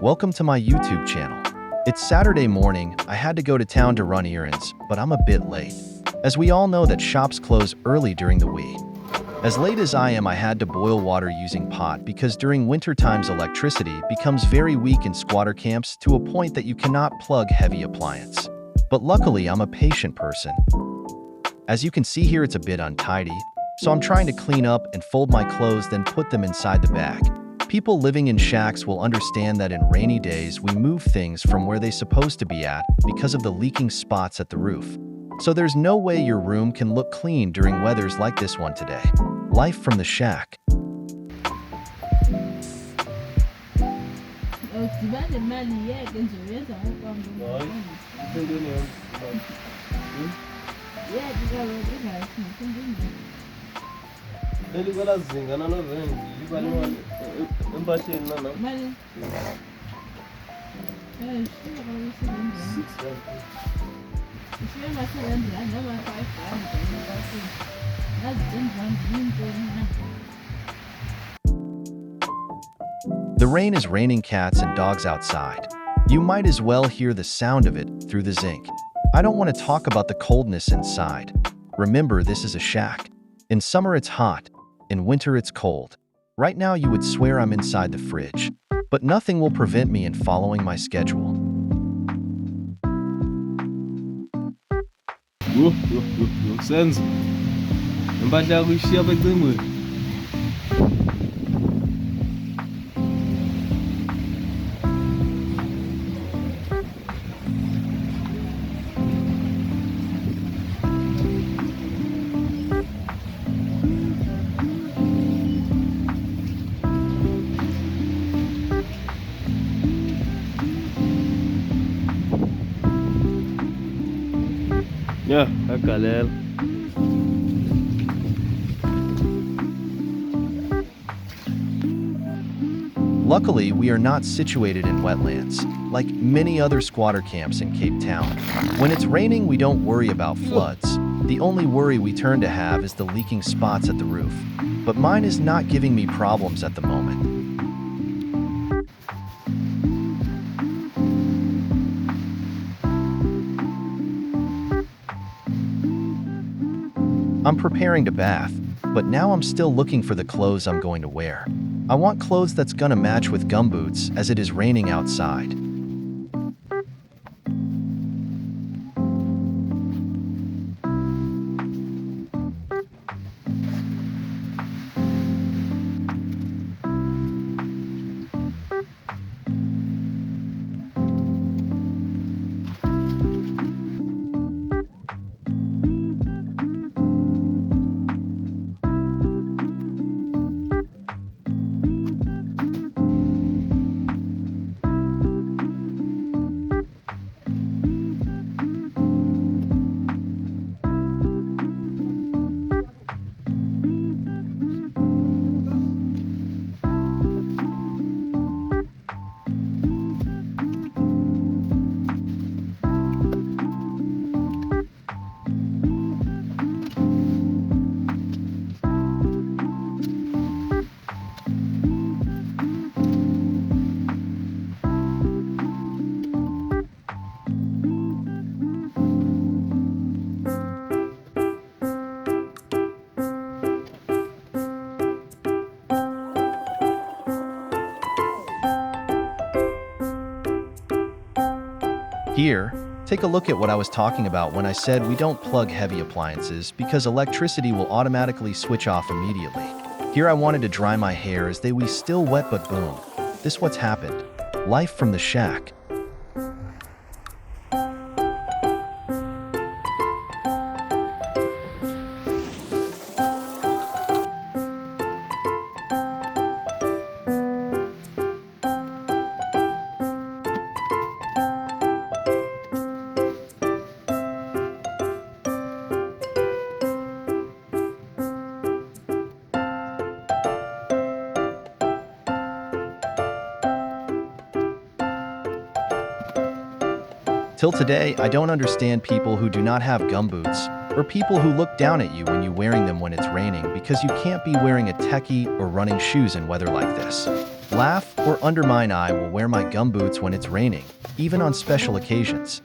Welcome to my YouTube channel. It's Saturday morning. I had to go to town to run errands, but I'm a bit late, as we all know that shops close early during the week. As late as I am, I had to boil water using pot because during winter times electricity becomes very weak in squatter camps to a point that you cannot plug heavy appliance. But luckily, I'm a patient person. As you can see here, it's a bit untidy, so I'm trying to clean up and fold my clothes, then put them inside the bag. People living in shacks will understand that in rainy days we move things from where they're supposed to be at because of the leaking spots at the roof. So there's no way your room can look clean during weathers like this one today. Life from the shack. The rain is raining cats and dogs outside. You might as well hear the sound of it through the zinc. I don't want to talk about the coldness inside. Remember, this is a shack. In summer it's hot, in winter it's cold. Right now you would swear I'm inside the fridge, but nothing will prevent me in following my schedule. Senzo. Impahla yakho ishiya becingweni. Yeah, akalela. Luckily, we are not situated in wetlands, like many other squatter camps in Cape Town. When it's raining, we don't worry about floods. The only worry we turn to have is the leaking spots at the roof. But mine is not giving me problems at the moment. I'm preparing to bath, but now I'm still looking for the clothes I'm going to wear. I want clothes that's gonna match with gumboots as it is raining outside. Here, take a look at what I was talking about when I said we don't plug heavy appliances because electricity will automatically switch off immediately. Here I wanted to dry my hair as they were still wet, but boom, this what's happened. Life from the shack. Till today, I don't understand people who do not have gumboots, or people who look down at you when you're wearing them when it's raining because you can't be wearing a techie or running shoes in weather like this. laugh, or undermine. I will wear my gumboots when it's raining, even on special occasions.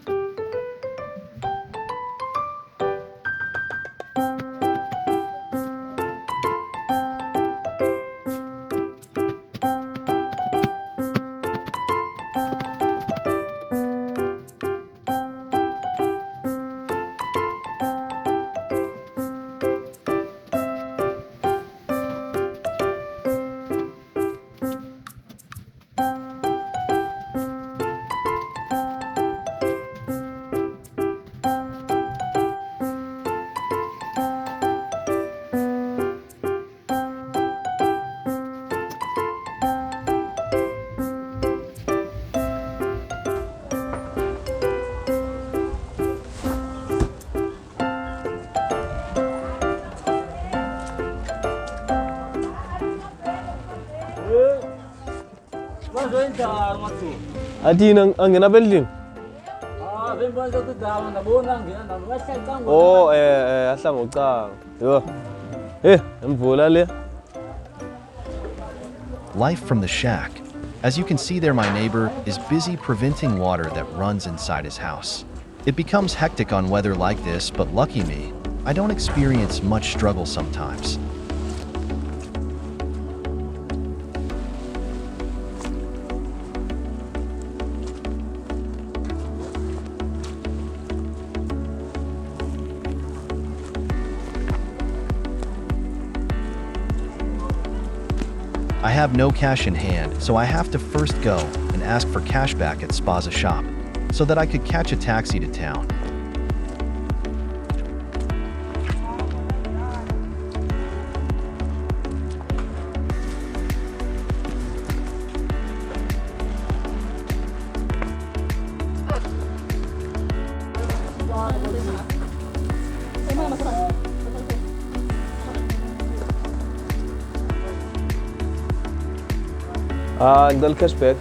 Ati angin apa ini? Oh, asam utang. Yo, mvula le. Life from the shack. As you can see there, my neighbor is busy preventing water that runs inside his house. It becomes hectic on weather like this, but lucky me, I don't experience much struggle sometimes. I have no cash in hand, so I have to first go and ask for cash back at Spaza shop so that I could catch a taxi to town. ده الكاش باك.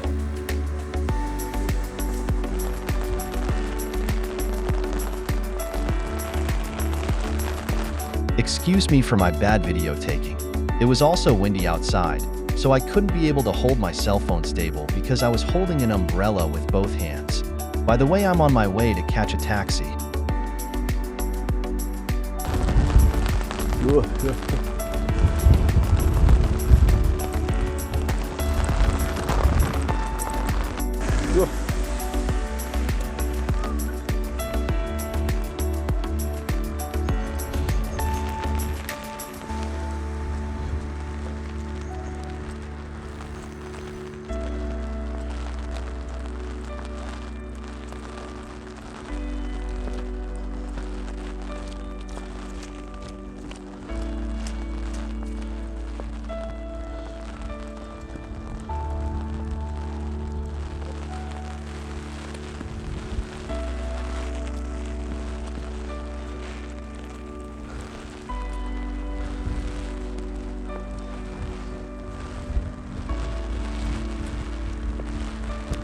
Excuse me for my bad video taking. It was also windy outside, so I couldn't be able to hold my cell phone stable because I was holding an umbrella with both hands. By the way, I'm on my way to catch a taxi.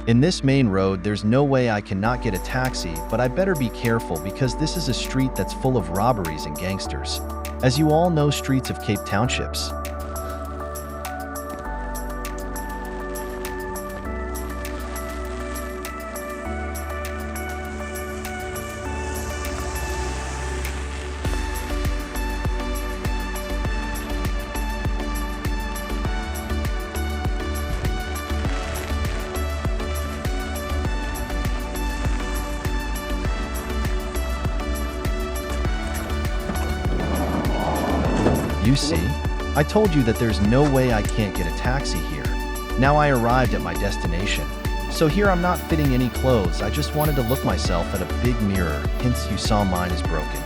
In this main road, there's no way I cannot get a taxi, but I better be careful because this is a street that's full of robberies and gangsters. As you all know, streets of Cape Townships. You see, I told you that there's no way I can't get a taxi here. Now I arrived at my destination. So here I'm not fitting any clothes, I just wanted to look myself at a big mirror, hence you saw mine is broken.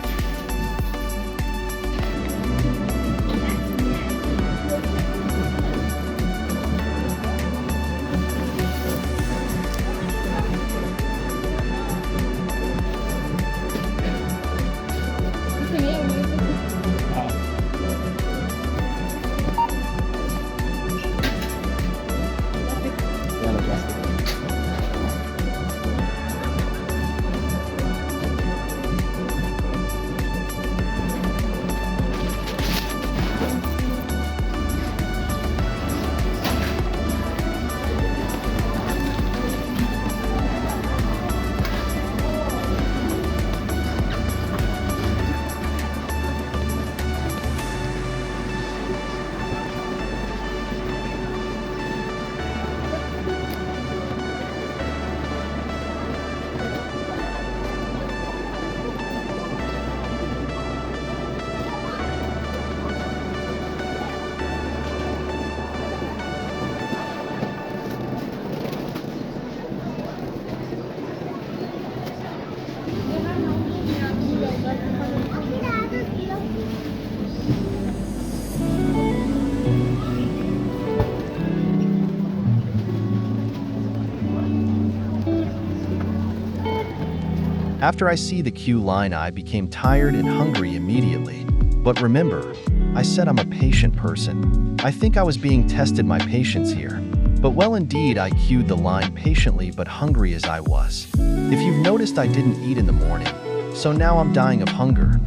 After I see the queue line, I became tired and hungry immediately. But remember, I said I'm a patient person. I think I was being tested my patience here. But well, indeed, I queued the line patiently but hungry as I was. If you've noticed, I didn't eat in the morning, so now I'm dying of hunger.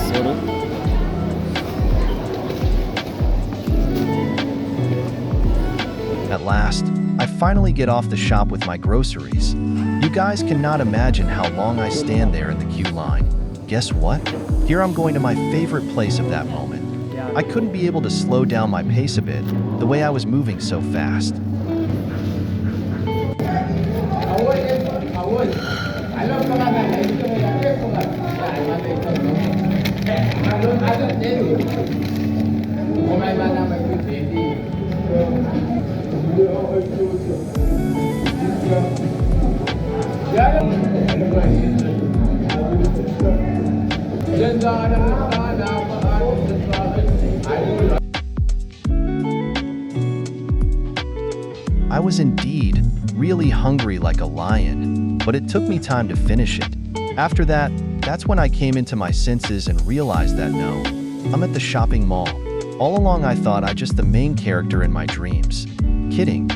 Sorry. At last, I finally get off the shop with my groceries. You guys cannot imagine how long I stand there in the queue line. Guess what? Here I'm going to my favorite place of that moment. I couldn't be able to slow down my pace a bit, the way I was moving so fast. I was indeed really hungry like a lion, but it took me time to finish it. After that, that's when I came into my senses and realized that no, I'm at the shopping mall. All along I thought I just the main character in my dreams. Kidding.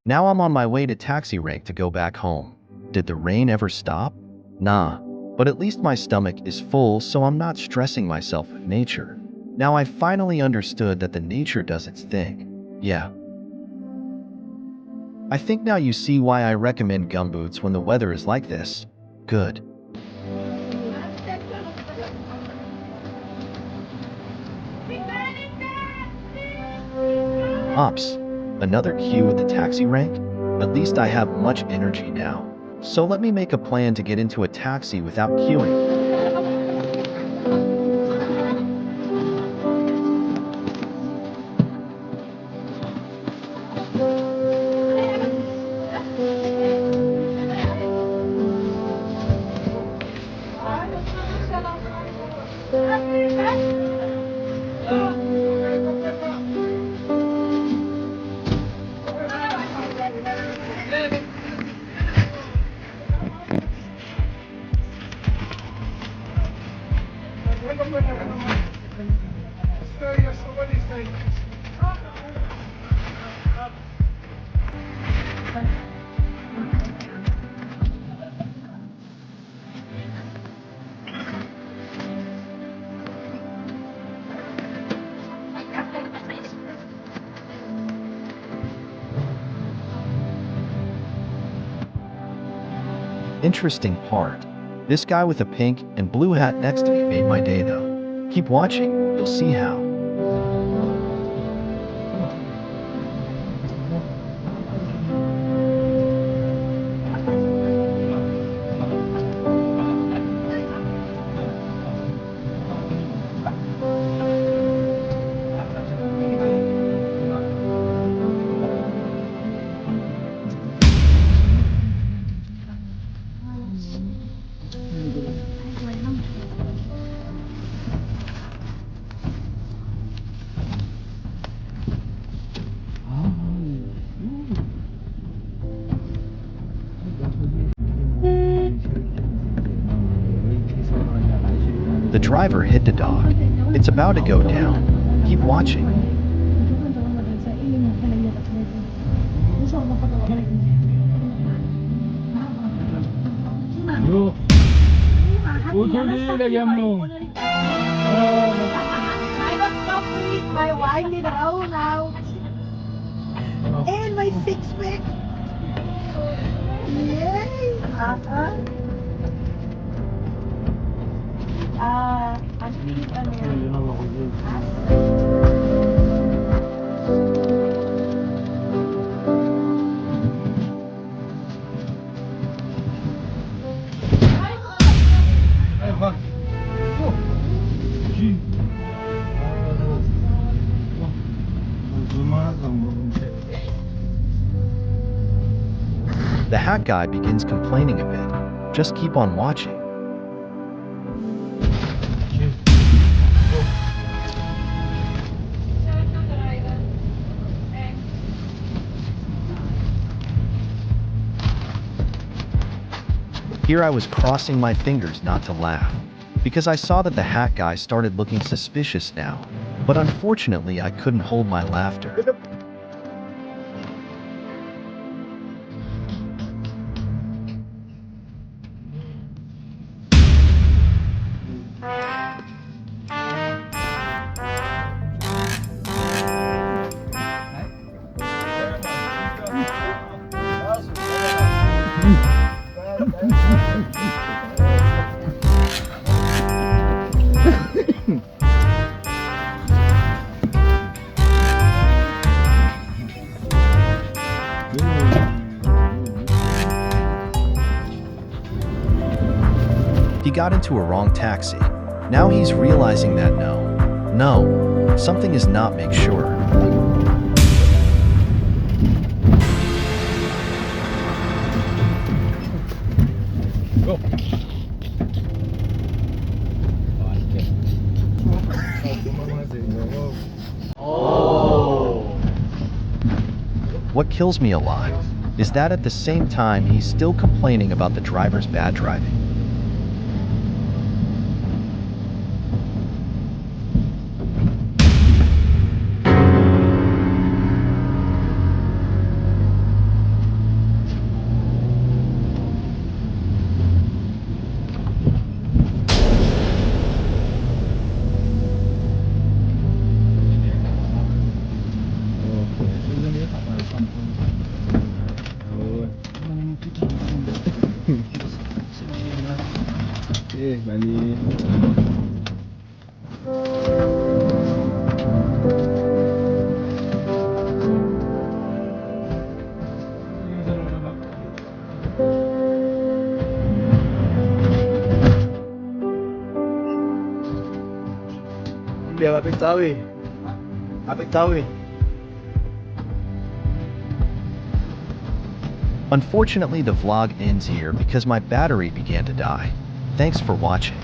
Now I'm on my way to taxi rank to go back home. Did the rain ever stop? Nah, but at least my stomach is full, so I'm not stressing myself with nature. Now I finally understood that the nature does its thing. Yeah. I think now you see why I recommend gumboots when the weather is like this. Good. Ops, another queue at the taxi rank? At least I have much energy now. So let me make a plan to get into a taxi without queuing. Interesting part. This guy with a pink and blue hat next to me made my day though. Keep watching, you'll see how. The driver hit the dog. It's about to go down. Keep watching. lagyan mo. I was talking with my wife in now. And my six-pack. Yay! Ano yun? Ay, bak. Oh. Gee. The hat guy begins complaining a bit. Just keep on watching. Here I was crossing my fingers not to laugh, because I saw that the hat guy started looking suspicious now. But unfortunately, I couldn't hold my laughter. He got into a wrong taxi. Now he's realizing that no, something is not make sure. Go. What kills me a lot is that at the same time he's still complaining about the driver's bad driving. Bali. Biar apik tahu. Apik tahu. Unfortunately, the vlog ends here because my battery began to die. Thanks for watching.